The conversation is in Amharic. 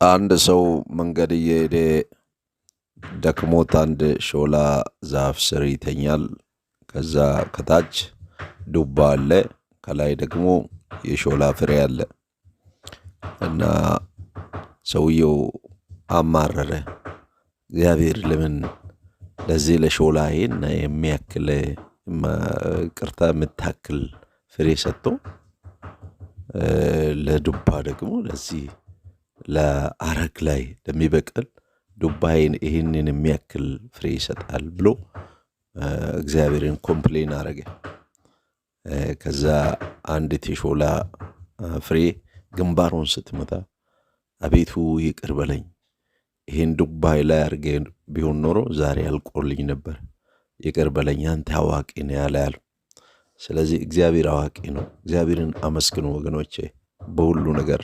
አንድ ሰው መንገድ እየሄደ ደክሞት አንድ ሾላ ዛፍ ስር ይተኛል። ከዛ ከታች ዱባ አለ፣ ከላይ ደግሞ የሾላ ፍሬ አለ እና ሰውየው አማረረ። እግዚአብሔር ለምን ለዚህ ለሾላዬን የሚያክል ቅርታ የምታክል ፍሬ ሰጥቶ ለዱባ ደግሞ ለዚህ ለአረግ ላይ ለሚበቅል ዱባዬን ይህንን የሚያክል ፍሬ ይሰጣል ብሎ እግዚአብሔርን ኮምፕሌን አረገ። ከዛ አንዲት የሾላ ፍሬ ግንባሩን ስትመታ አቤቱ ይቅር በለኝ፣ ይህን ዱባይ ላይ አርጌ ቢሆን ኖሮ ዛሬ አልቆልኝ ነበር፣ ይቅር በለኝ አንተ አዋቂ ነህ ያለ። ስለዚህ እግዚአብሔር አዋቂ ነው። እግዚአብሔርን አመስግኑ ወገኖቼ በሁሉ ነገር።